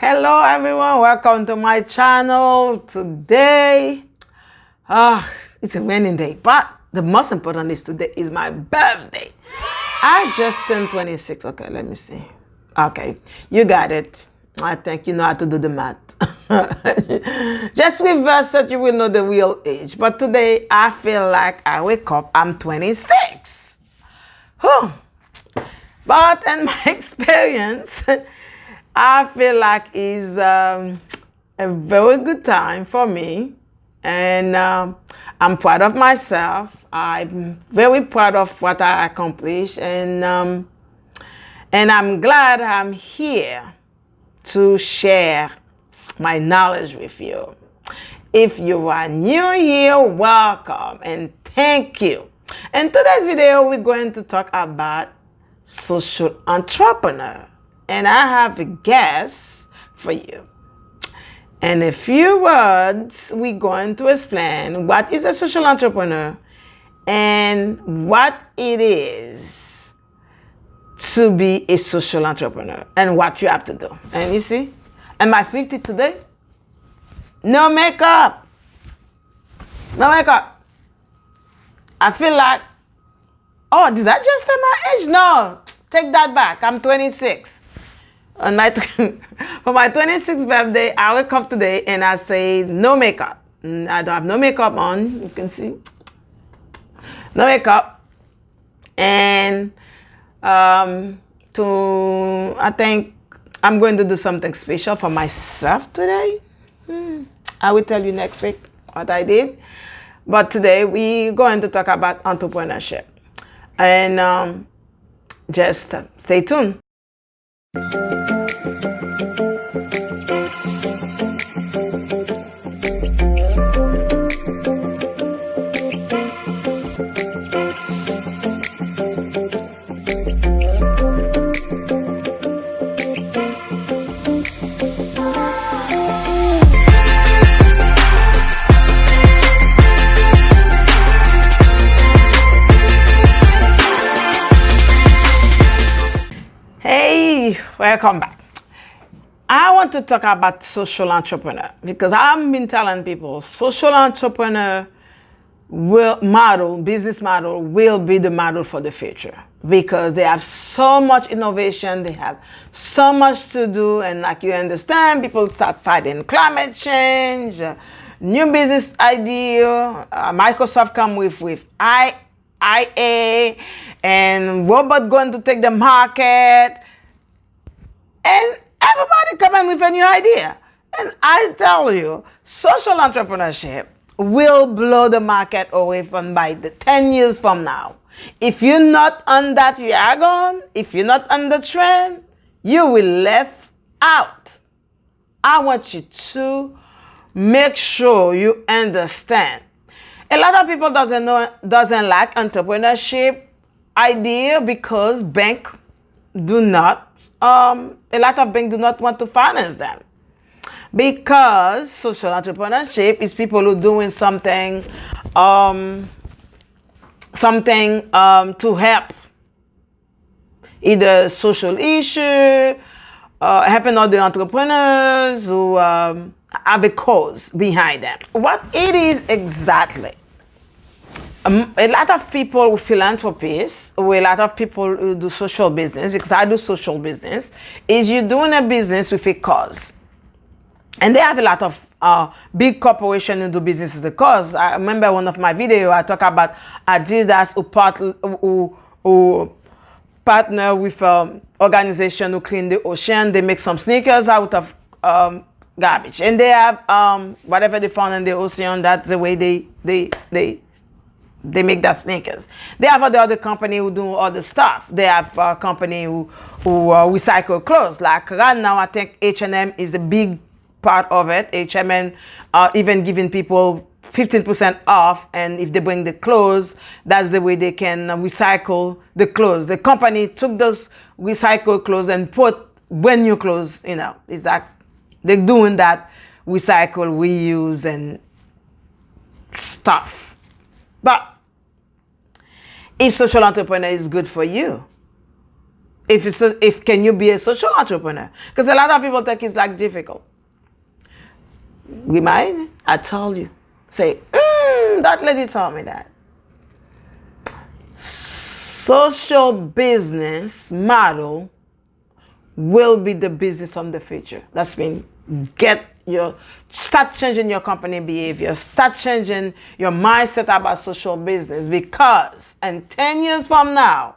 Hello everyone, welcome to my channel. Today, it's a raining day, but the most important is today is my birthday. I just turned 26. Okay, let me see. Okay, you got it. I think you know how to do the math. Just reverse it, you will know the real age. But today, I feel like I wake up, I'm 26. Whew. But in my experience, I feel like it's a very good time for me, and I'm proud of myself. I'm very proud of what I accomplished, and I'm glad I'm here to share my knowledge with you. If you are new here, welcome and thank you. In today's video, we're going to talk about social entrepreneur. And I have a guest for you. In a few words, we're going to explain what is a social entrepreneur and what it is to be a social entrepreneur and what you have to do. And you see, am I 50 today? No makeup. No makeup. I feel like, oh, did I just say my age? No, take that back. I'm 26. On my for my 26th birthday, I wake up today and I say no makeup. I don't have no makeup on. You can see no makeup, and I think I'm going to do something special for myself today. I will tell you next week what I did, but today we're going to talk about entrepreneurship, and just stay tuned. Hey, welcome back. I want to talk about social entrepreneur because I've been telling people social entrepreneur business model will be the model for the future because they have so much innovation, they have so much to do, and like you understand, people start fighting climate change, new business idea. Microsoft come with IA, and robot going to take the market, and everybody coming with a new idea. And I tell you, social entrepreneurship will blow the market away from by the 10 years from now. If you're not on that wagon, if you're not on the trend, you will left out. I want you to make sure you understand. A lot of people doesn't like entrepreneurship idea because bank do not a lot of banks do not want to finance them, because social entrepreneurship is people who doing something to help either social issue, helping other entrepreneurs who have a cause behind them. What it is exactly? A lot of people who philanthropists, or a lot of people who do social business, because I do social business, is you're doing a business with a cause. And they have a lot of big corporations who do business with a cause. I remember one of my videos, I talk about Adidas who partner with an organization who clean the ocean. They make some sneakers out of garbage. And they have whatever they found in the ocean, that's the way they make that sneakers. They have other company who do other stuff. They have a company who recycle clothes. Like right now, I think H&M is a big part of it. H&M even giving people 15% off, and if they bring the clothes, that's the way they can recycle the clothes. The company took those recycled clothes and put brand new clothes. You know, it's like they're doing that recycle, reuse, and stuff. But if social entrepreneur is good for you, if can you be a social entrepreneur? Because a lot of people think it's like difficult. Remind, I told you. Say, that lady told me that. Social business model will be the business of the future. That's mean start changing your company behavior, start changing your mindset about social business, because in 10 years from now,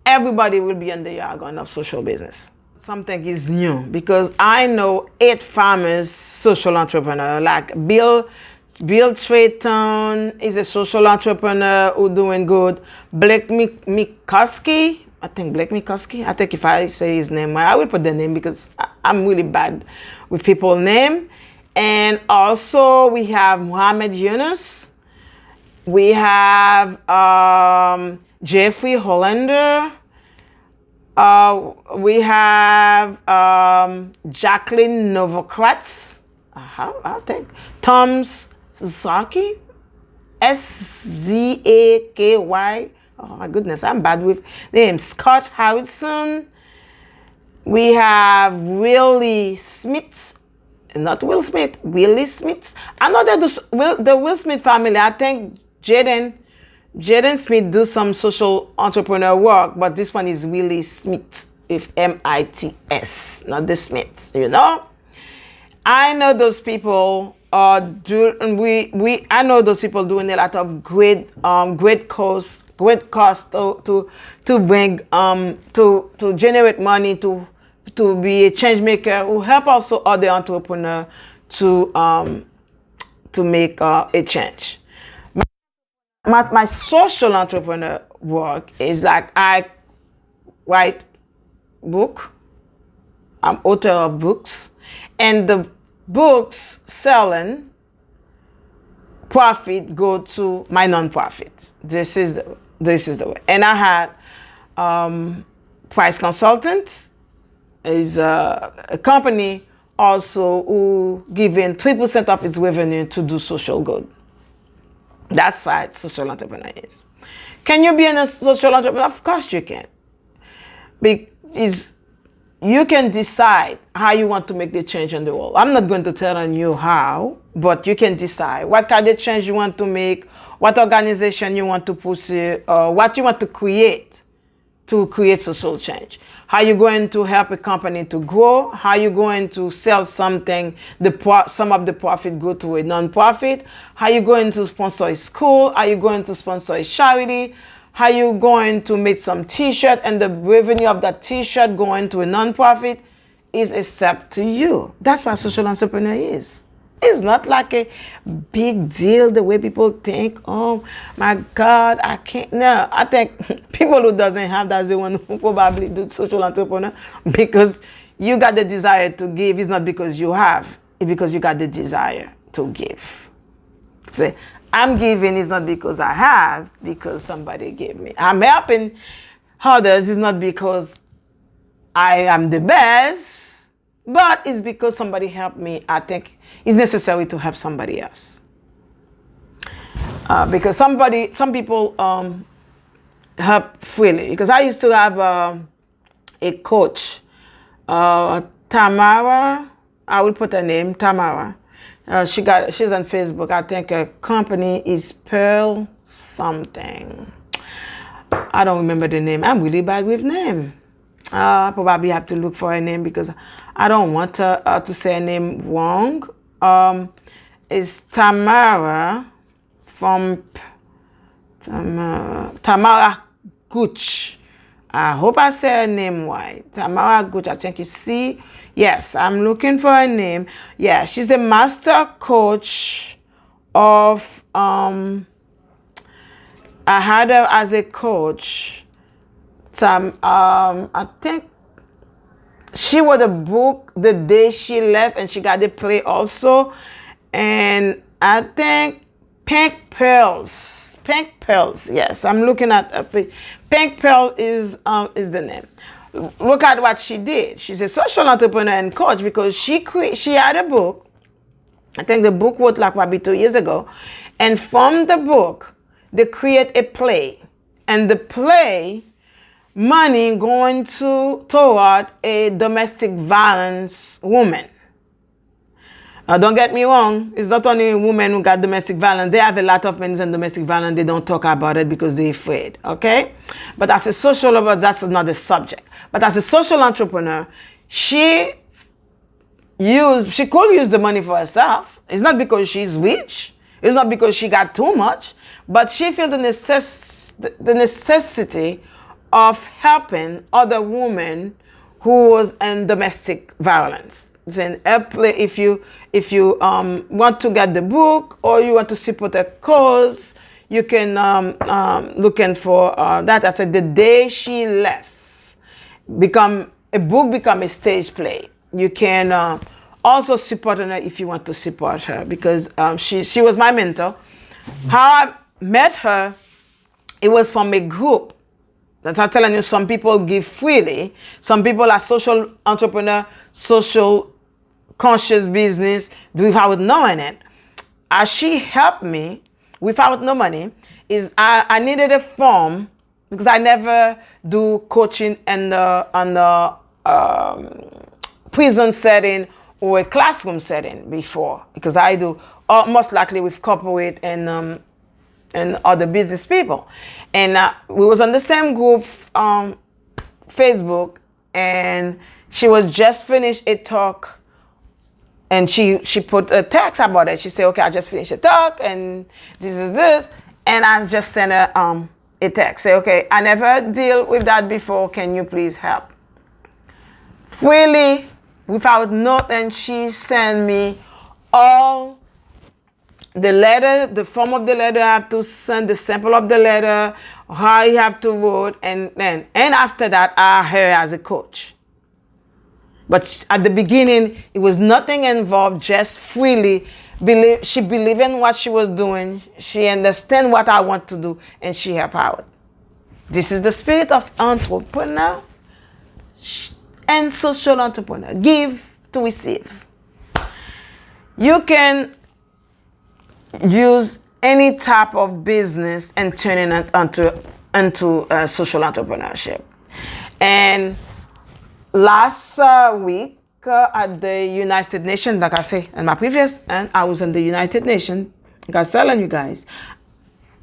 everybody will be on the jargon of social business. Something is new, because I know 8 farmers social entrepreneur, like Bill Trayton is a social entrepreneur who doing good. Blake Mikoski, I think if I say his name, I will put the name because I'm really bad with people's name. And also we have Muhammad Yunus. We have Jeffrey Hollander. We have Jacqueline Novokratz. I think Tom Szaky, Szaky. Oh my goodness, I'm bad with names. Scott Howardson. We have Willie Smith, not Will Smith, Willie Smith. I know that the Will Smith family, I think Jaden Smith do some social entrepreneur work, but this one is Willie Smith with M-I-T-S, not the Smith, you know? I know those people I know those people doing a lot of great cost to bring to generate money, to be a change maker, who help also other entrepreneurs to make a change. My social entrepreneur work is like I write book. I'm author of books, and the books selling profit go to my nonprofit. This is the way. And I have Price Consultants is a company also who giving 3% of its revenue to do social good. That's why social entrepreneur is. Can you be a social entrepreneur? Of course you can. Because you can decide how you want to make the change in the world. I'm not going to tell you how, but you can decide what kind of change you want to make, what organization you want to pursue, or what you want to create social change. How you going to help a company to grow? How you going to sell something, some of the profit go to a non-profit? How you going to sponsor a school? Are you going to sponsor a charity? How you going to make some t-shirt, and the revenue of that t-shirt going to a non-profit is up to you. That's what social entrepreneur is. It's not like a big deal the way people think. Oh my God, I can't. No, I think people who doesn't have that's the one who probably do social entrepreneur, because you got the desire to give. It's not because you have, it's because you got the desire to give. Say, I'm giving is not because I have, because somebody gave me. I'm helping others is not because I am the best, but it's because somebody helped me. I think it's necessary to help somebody else. Because some people help freely. Because I used to have a coach, Tamara. I will put her name, Tamara. She's on Facebook. I think her company is Pearl something. I don't remember the name. I'm really bad with name. I probably have to look for her name because I don't want to say her name wrong. It's Tamara from Tamara Gooch. I hope I say her name right. Tamara Gooch. I think it's C. Yes, I'm looking for her name. Yeah, she's a master coach of, I had her as a coach. I think she wrote a book the day she left, and she got the play also. And I think Pink Pearls. Yes, I'm looking at Pink Pearl is the name. Look at what she did. She's a social entrepreneur and coach because she had a book. I think the book wrote like maybe 2 years ago. And from the book, they create a play. And the play money going toward a domestic violence woman. Don't get me wrong, it's not only women who got domestic violence. They have a lot of men in domestic violence. They don't talk about it because they're afraid, okay? But as a social lover, that's another subject. But as a social entrepreneur, she could use the money for herself. It's not because she's rich. It's not because she got too much. But she feels the necessity of helping other women who was in domestic violence. If you want to get the book or you want to support a cause, you can looking for that. I said the day she left, a book become a stage play. You can also support her if you want to support her, because she was my mentor. How I met her, it was from a group. That's I'm telling you, some people give freely. Some people are social entrepreneur, social conscious business without knowing it. As she helped me without no money, is I needed a form, because I never do coaching in the prison setting or a classroom setting before, because I do most likely with corporate and other business people. And we was on the same group, Facebook, and she was just finished a talk, and she put a text about it. She said, okay, I just finished a talk, and this is this. And I just sent her a text. Say, okay, I never deal with that before. Can you please help? Freely, without nothing, she sent me all the letter, the form of the letter. I have to send the sample of the letter, how you have to write, and after that, I hired her as a coach. But at the beginning, it was nothing involved, just freely. She believed in what she was doing. She understand what I want to do, and she helped out. This is the spirit of entrepreneur and social entrepreneur. Give to receive. You can use any type of business and turn it into social entrepreneurship. And last week at the United Nations, like I say in my previous, and I was in the United Nations, like I was telling you guys,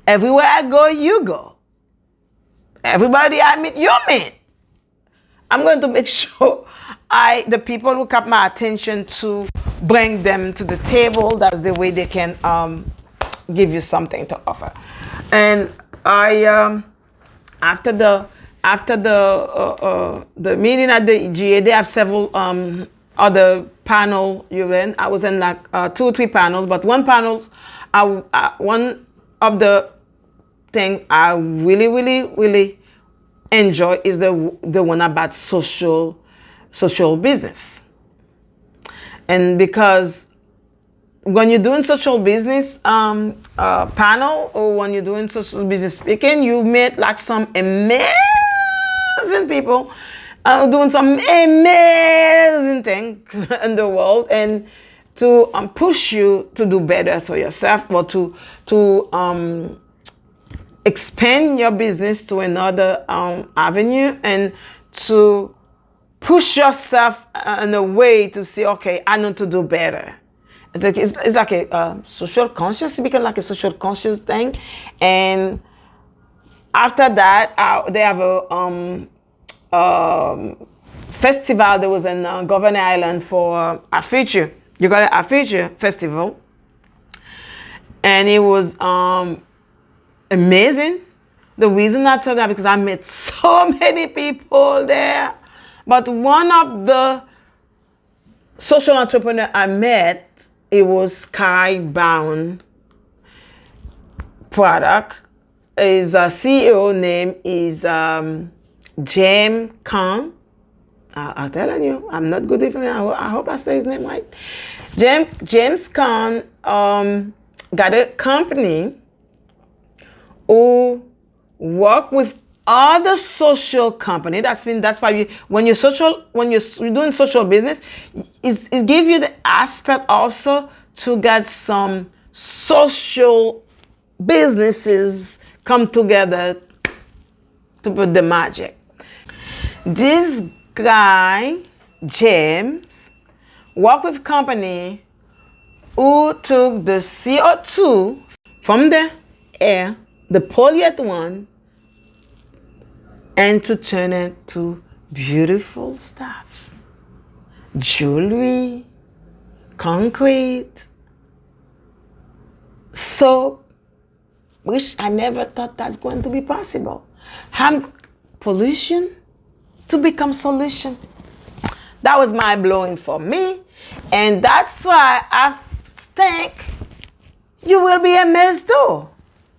everywhere I go, you go. Everybody I meet, you meet. I'm going to make sure the people who kept my attention to bring them to the table. That's the way they can give you something to offer. And I after the meeting at the GA, they have several other panel you in. I was in like 2 or 3 panels, but one of the thing I really enjoy is the one about social business. And because when you're doing social business panel, or when you're doing social business speaking, you meet like some amazing people doing some amazing thing in the world, and to push you to do better for yourself, or to expand your business to another avenue, and to push yourself in a way to say, okay, I need to do better. It's like a social conscious, it became like a social conscious thing. And after that, they have a festival that was in Governor Island for a feature. You got a feature festival, and it was amazing. The reason I tell that, because I met so many people there. But one of the social entrepreneurs I met, it was Skybaron product. His CEO name is James Kahn. I'm telling you, I'm not good with it. I hope I say his name right. James Kahn got a company who work with other social company. That's why when you're doing social business, it gives you the aspect also to get some social businesses come together to put the magic. This guy, James, worked with company who took the CO2 from the air, the polluted one, and to turn it to beautiful stuff. Jewelry, concrete, soap, which I never thought that's going to be possible. Pollution to become solution. That was mind-blowing for me. And that's why I think you will be amazed too.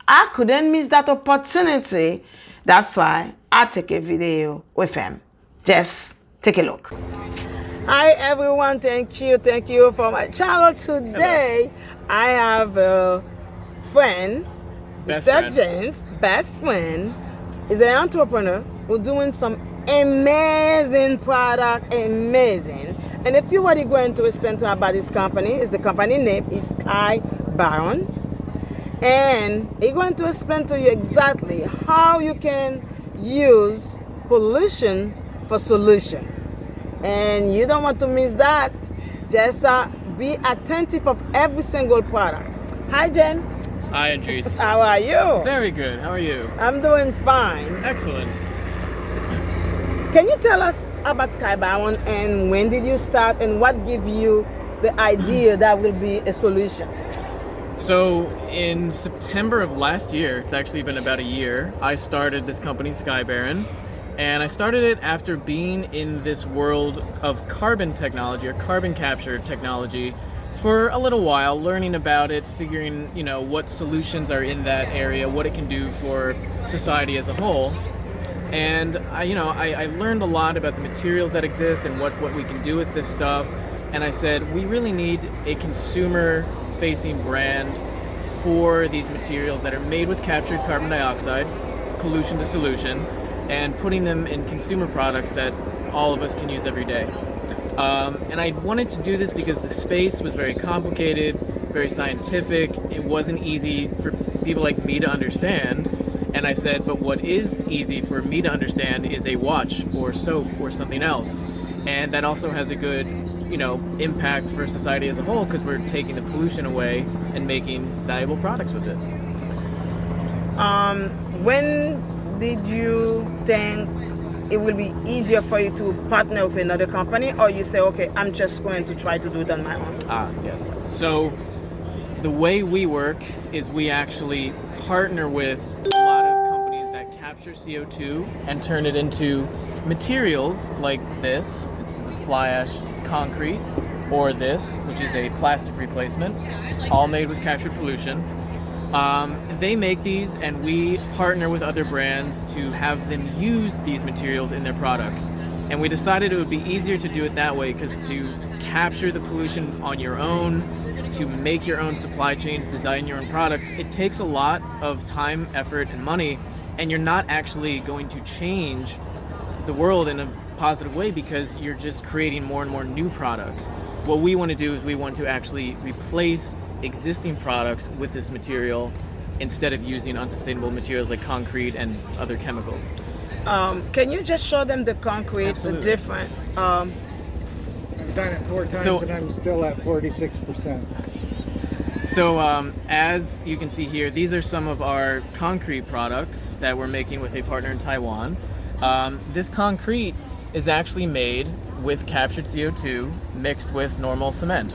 I couldn't miss that opportunity. That's why I take a video with him. Just take a look. Hi everyone, thank you for my channel. Today I have a friend, Mr. James, best friend. He's an entrepreneur who's doing some amazing product, amazing. And if you were going to explain to him about this company, the company name is Skybaron. And he's going to explain to you exactly how you can use pollution for solution. And you don't want to miss that. Just be attentive of every single product. Hi, James. Hi, Andres. How are you? Very good. How are you? I'm doing fine. Excellent. Can you tell us about Skybaron and when did you start and what gave you the idea that will be a solution? So in September of last year, it's actually been about a year, I started this company, Skybaron. And I started it after being in this world of carbon technology or carbon capture technology for a little while, learning about it, figuring, what solutions are in that area, what it can do for society as a whole. And I learned a lot about the materials that exist and what we can do with this stuff. And I said, we really need a consumer-facing brand for these materials that are made with captured carbon dioxide, pollution to solution, and putting them in consumer products that all of us can use every day. And I wanted to do this because the space was very complicated, very scientific. It wasn't easy for people like me to understand. And I said, but what is easy for me to understand is a watch or soap or something else. And that also has a good, impact for society as a whole because we're taking the pollution away and making valuable products with it. When did you think it will be easier for you to partner with another company, or you say, okay, I'm just going to try to do it on my own? Yes. So the way we work is we actually partner with a lot of companies that capture CO2 and turn it into materials like this. This is a fly ash concrete, or this, which is a plastic replacement, all made with captured pollution. They make these, and we partner with other brands to have them use these materials in their products. And we decided it would be easier to do it that way because to capture the pollution on your own, to make your own supply chains, design your own products, it takes a lot of time, effort, and money, and you're not actually going to change the world in a positive way because you're just creating more and more new products. What we want to do is we want to actually replace existing products with this material instead of using unsustainable materials like concrete and other chemicals. Can you just show them the concrete, Absolutely. the different? I've done it 4 times and I'm still at 46%. So as you can see here, these are some of our concrete products that we're making with a partner in Taiwan. This concrete is actually made with captured CO2 mixed with normal cement.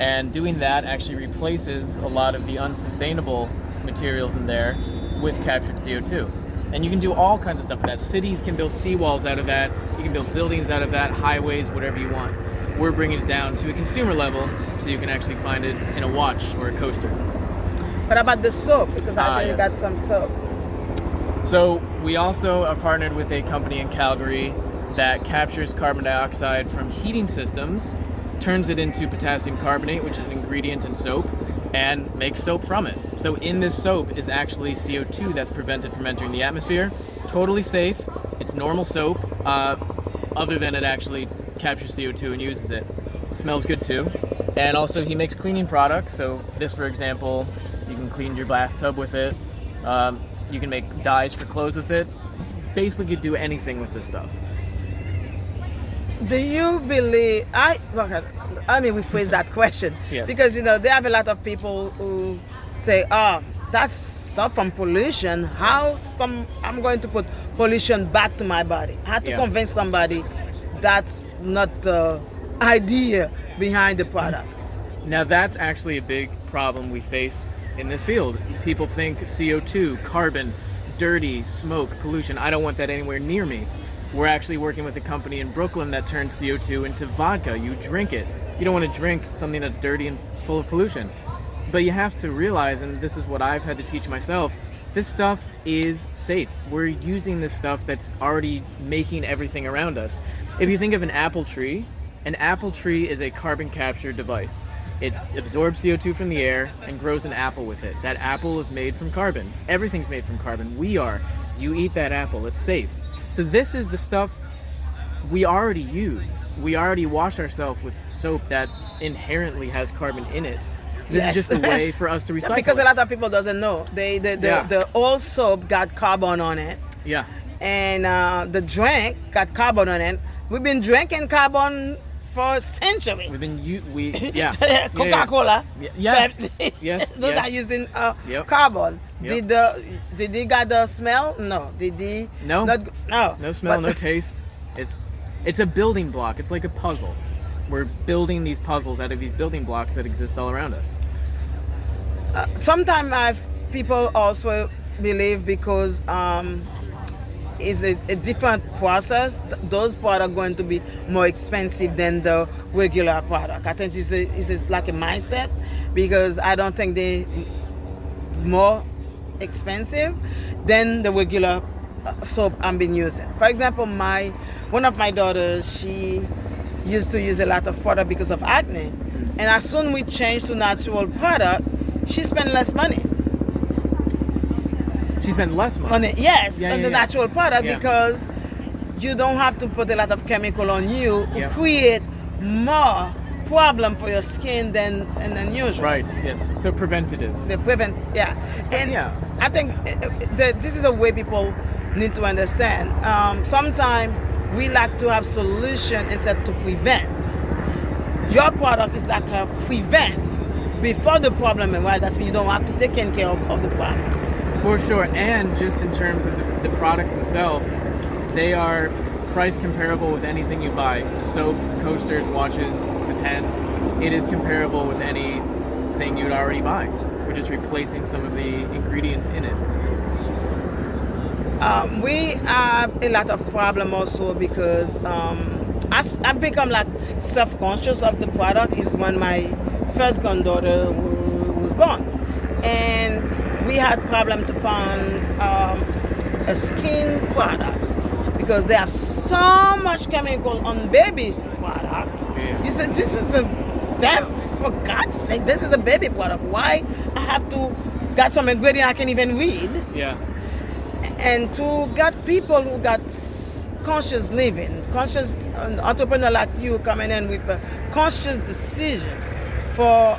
And doing that actually replaces a lot of the unsustainable materials in there with captured CO2. And you can do all kinds of stuff with that. Cities can build seawalls out of that. You can build buildings out of that, highways, whatever you want. We're bringing it down to a consumer level so you can actually find it in a watch or a coaster. What about the soap? Because I think you got Yes. some soap. So we also are partnered with a company in Calgary that captures carbon dioxide from heating systems, turns it into potassium carbonate, which is an ingredient in soap, and makes soap from it. So in this soap is actually CO2 that's prevented from entering the atmosphere. Totally safe. It's normal soap, other than it actually captures CO2 and uses it. Smells good too. And also he makes cleaning products. So this, for example, you can clean your bathtub with it. You can make dyes for clothes with it. Basically, you could do anything with this stuff. Do you believe okay, let me rephrase that question. Yes. Because there have a lot of people who say, "Oh, that's stuff from pollution. I'm going to put pollution back to my body." I had to Yeah. convince somebody that's not the idea behind the product. Now that's actually a big problem we face in this field. People think CO2, carbon, dirty, smoke, pollution. I don't want that anywhere near me. We're actually working with a company in Brooklyn that turns CO2 into vodka. You drink it. You don't want to drink something that's dirty and full of pollution. But you have to realize, and this is what I've had to teach myself, this stuff is safe. We're using this stuff that's already making everything around us. If you think of an apple tree is a carbon capture device. It absorbs CO2 from the air and grows an apple with it. That apple is made from carbon. Everything's made from carbon. We are. You eat that apple. It's safe. So this is the stuff we already use. We already wash ourselves with soap that inherently has carbon in it. This Yes. is just a way for us to recycle Because it. a lot of people doesn't know. The old soap got carbon on it, Yeah. and the drink got carbon on it. We've been drinking carbon for centuries. We've been yeah. Coca-Cola, Yeah. Pepsi. Yes, Those yes. are using Yep. carbon. Yep. Did he got the smell? No. Did he? No. No. No smell, But- no taste. It's a building block. It's like a puzzle. We're building these puzzles out of these building blocks that exist all around us. Sometimes people also believe because it's a different process, those products are going to be more expensive than the regular product. I think it's like a mindset, because I don't think they more expensive than the regular soap I've been using. For example, one of my daughters, she used to use a lot of product because of acne, and as soon we changed to natural product, she spent less money She spent less money. on it. Yes, Yeah, on yeah, the yeah. natural product, Yeah. because you don't have to put a lot of chemical on you, Yeah. create more problem for your skin than usual. Right, yes. So preventative. They prevent, yeah. And yeah. I think this is a way people need to understand. Sometimes we like to have solution instead to prevent. Your product is like a prevent before the problem arrives. That's when you don't have to take care of the problem. For sure, and just in terms of the products themselves, they are price comparable with anything you buy. The soap, coasters, watches, the pens. It is comparable with anything you'd already buy. We're just replacing some of the ingredients in it. We have a lot of problem also because I've become like self-conscious of the product is when my first granddaughter was born, and we had problem to find a skin product because they have so much chemical on baby products. Yeah. You said this is for God's sake, this is a baby product. Why I have to got some ingredient I can't even read? Yeah. And to get people who got conscious living, conscious entrepreneur like you coming in with a conscious decision for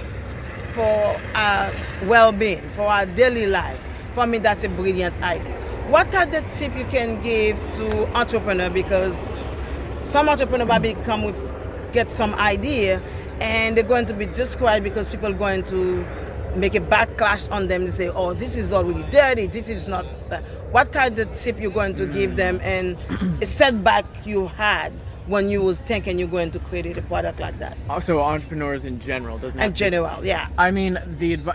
our well-being, for our daily life. For me, that's a brilliant idea. What are the tips you can give to entrepreneur? Because some entrepreneur maybe get some idea and they're going to be discouraged because people are going to make a backlash on them. They say, oh, this is already dirty, this is not that. What kind of tip you're going to give them, and a setback you had when you was thinking you're going to create a product like that? Also, entrepreneurs in general doesn't. In general, yeah. I mean,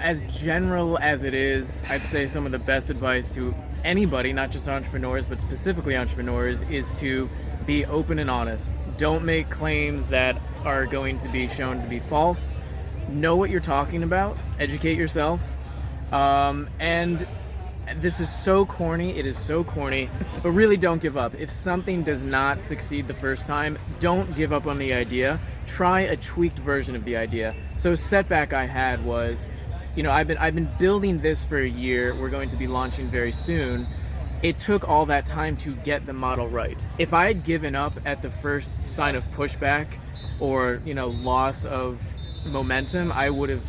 as general as it is, I'd say some of the best advice to anybody, not just entrepreneurs, but specifically entrepreneurs, is to be open and honest. Don't make claims that are going to be shown to be false. Know what you're talking about. Educate yourself. And this is so corny. It is so corny. But really, don't give up. If something does not succeed the first time, don't give up on the idea. Try a tweaked version of the idea. So a setback I had was, I've been building this for a year. We're going to be launching very soon. It took all that time to get the model right. If I had given up at the first sign of pushback or loss of momentum, I would have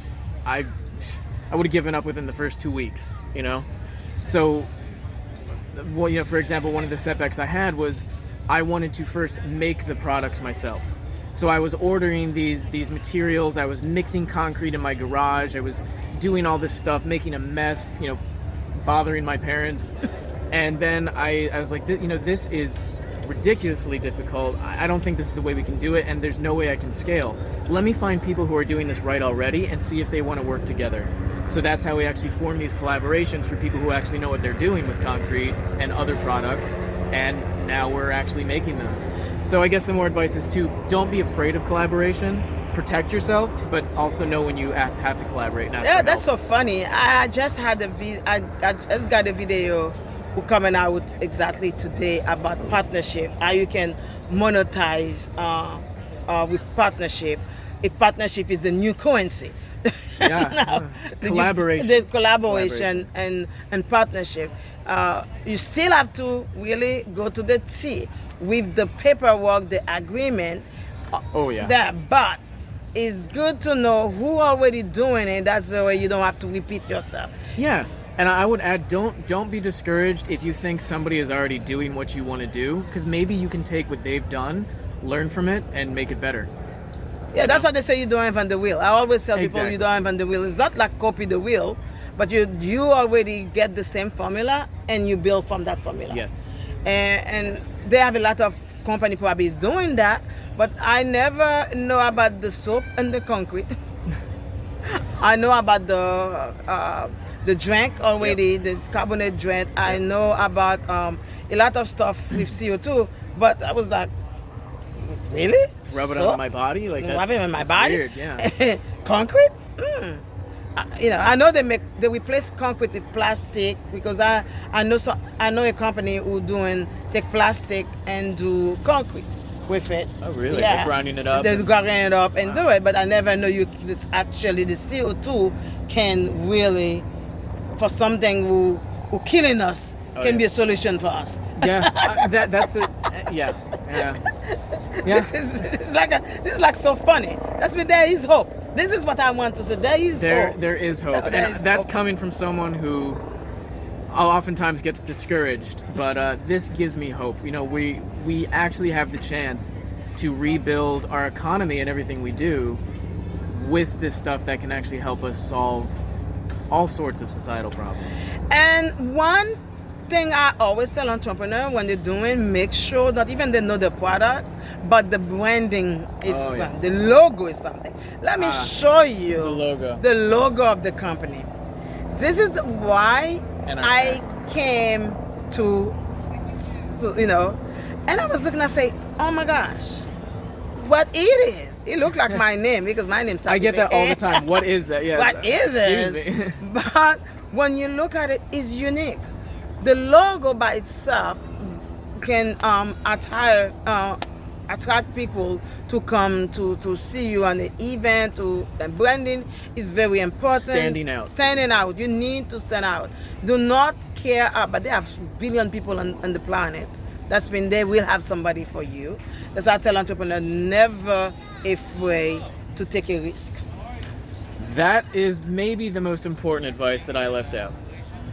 given up within the first 2 weeks. So, for example, one of the setbacks I had was I wanted to first make the products myself. So I was ordering these materials, I was mixing concrete in my garage, I was doing all this stuff, making a mess, bothering my parents. And then I was like, this is ridiculously difficult. I don't think this is the way we can do it, and there's no way I can scale. Let me find people who are doing this right already and see if they want to work together. So that's how we actually form these collaborations for people who actually know what they're doing with concrete and other products, and now we're actually making them. So I guess the more advice is to don't be afraid of collaboration, protect yourself, but also know when you have to collaborate. Yeah, that's so funny. I just had I just got a video coming out exactly today about partnership, how you can monetize with partnership. If partnership is the new currency. Yeah, collaboration. The collaboration and partnership. You still have to really go to the T with the paperwork, the agreement. Oh yeah. That, but it's good to know who already doing it. That's the way you don't have to repeat yourself. Yeah. And I would add, don't be discouraged if you think somebody is already doing what you want to do, because maybe you can take what they've done, learn from it, and make it better. Yeah, that's what they say, you don't invent the wheel. I always tell people Exactly. you don't invent the wheel. It's not like copy the wheel, but you already get the same formula and you build from that formula. Yes. And they have a lot of company probably is doing that, but I never know about the soap and the concrete. I know about the drink already, Yep. the carbonate drink. I know about a lot of stuff with CO2, but I was like, really? Rub it Soap? on my body like that. Rub it on my that's body? Weird, yeah. Concrete? I know they replace concrete with plastic, because I know a company who take plastic and do concrete with it. Oh really? Yeah. They're grinding it up. They're and- grinding it up and Wow. do it, but I never know actually the CO2 can really, for something who killing us, Oh, can yeah. be a solution for us. Yeah, that's it. Yeah. This is like so funny. That's why there is hope. This is what I want to say. There is hope. There is hope, There and is that's hope. coming from someone who oftentimes gets discouraged. But this gives me hope. We actually have the chance to rebuild our economy and everything we do with this stuff that can actually help us solve all sorts of societal problems. And one thing I always tell entrepreneurs when they're doing, make sure that even they know the product, but the branding is yes. the logo is something. Let me show you The logo. of the company. This is why And our I came to, and I was looking, I say, oh my gosh, what it is. It looked like my name, because my name starts I get with that all A. the time. What is that? Yeah. What is it? Excuse me. But when you look at it, it's unique. The logo by itself can attract people to come to see you on the event. And branding is very important. Standing out. Standing out. You need to stand out. Do not care, but they have billion people on the planet. That's mean they will have somebody for you. That's why I tell entrepreneurs, never afraid to take a risk. That is maybe the most important advice that I left out.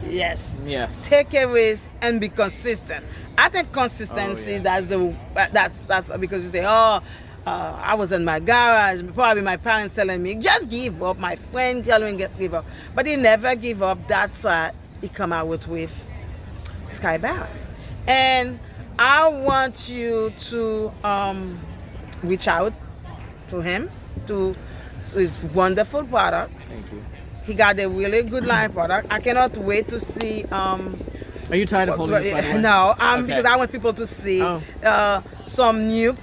Yes. Yes. Take a risk and be consistent. I think consistency. Oh, yes. That's because you say, I was in my garage. Probably my parents telling me, just give up. My friend telling me, give up, but he never give up. That's why he come out with Skybaron. And I want you to reach out to him, to his wonderful product. Thank you. He got a really good line product. I cannot wait to see. Are you tired of holding this, by the way? No, Okay. because I want people to see Oh. some new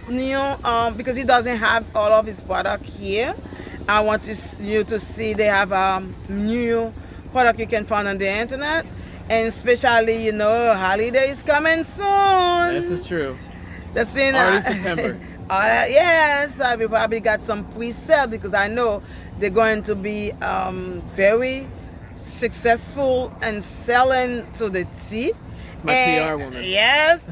because he doesn't have all of his product here. I want you to see they have new product you can find on the internet, and especially holiday is coming soon. This is true. That's in Already September. Yes, we probably got some pre-sale, because I know they're going to be very successful and selling to the T. It's my PR woman. Yes,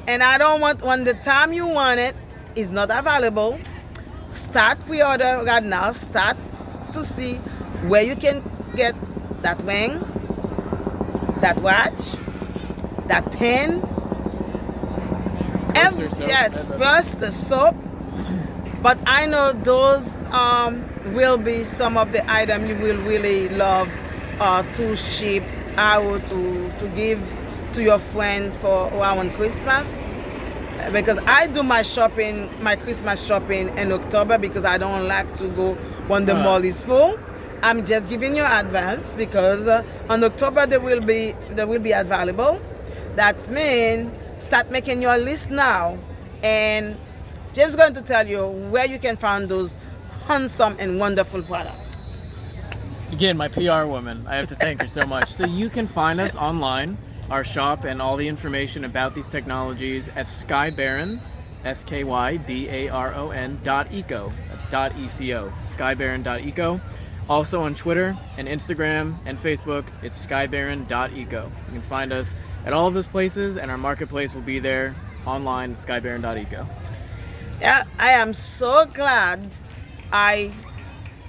and I don't want, when the time you want it is not available, start pre-order right now. Start to see where you can get that ring, that watch, that pen, Oyster soap. Yes, plus the soap. But I know those will be some of the items you will really love to ship out to give to your friend for around Christmas. Because I do my shopping, my Christmas shopping in October because I don't like to go when the mall is full. I'm just giving you advance because on October they will be available. That means start making your list now, and James is going to tell you where you can find those handsome and wonderful products. Again, my PR woman, I have to thank her so much. So you can find us online, our shop, and all the information about these technologies at skybaron, skybaron.eco. That's .eco, skybaron.eco. Also on Twitter and Instagram and Facebook, it's skybaron.eco. You can find us at all of those places, and our marketplace will be there online at skybaron.eco. Yeah, I am so glad I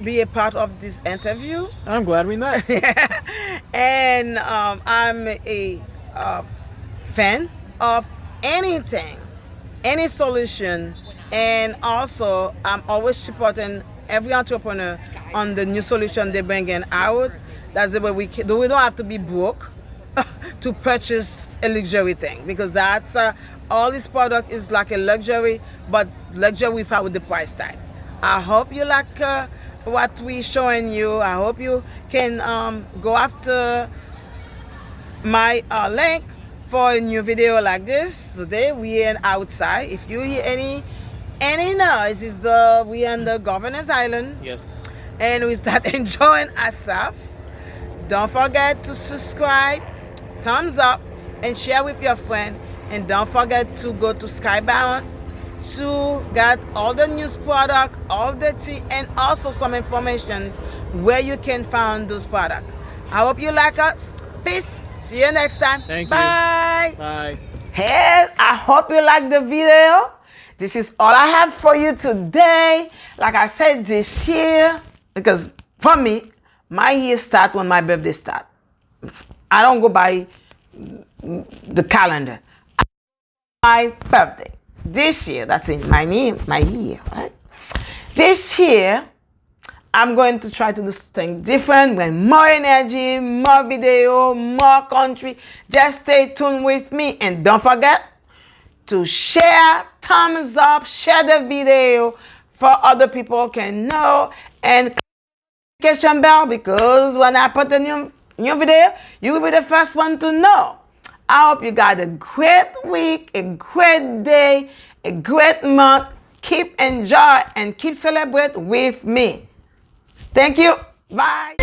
be a part of this interview. I'm glad we met. And I'm a fan of anything, any solution, and also I'm always supporting every entrepreneur on the new solution they're bringing out. That's the way we don't have to be broke to purchase a luxury thing, because that's all this product is like a luxury, but luxury without the price tag. I hope you like what we're showing you. I hope you can go after my link for a new video like this. Today we're outside. If you hear any noise, we're on the Governor's Island. Yes. And we start enjoying ourselves. Don't forget to subscribe, thumbs up, and share with your friend. And don't forget to go to Skybaron to get all the news product, all the tea, and also some information where you can find those products. I hope you like us. Peace. See you next time. Thank you. Bye. Bye. Hey, I hope you like the video. This is all I have for you today. Like I said, this year, because for me, my year starts when my birthday starts. I don't go by the calendar. My birthday. This year, that's in my year, right? This year, I'm going to try to do something different with more energy, more video, more country. Just stay tuned with me, and don't forget to share, thumbs up, share the video for other people can know, and click the notification bell, because when I put a new video, you will be the first one to know. I hope you got a great week, a great day, a great month. Keep enjoy and keep celebrate with me. Thank you. Bye.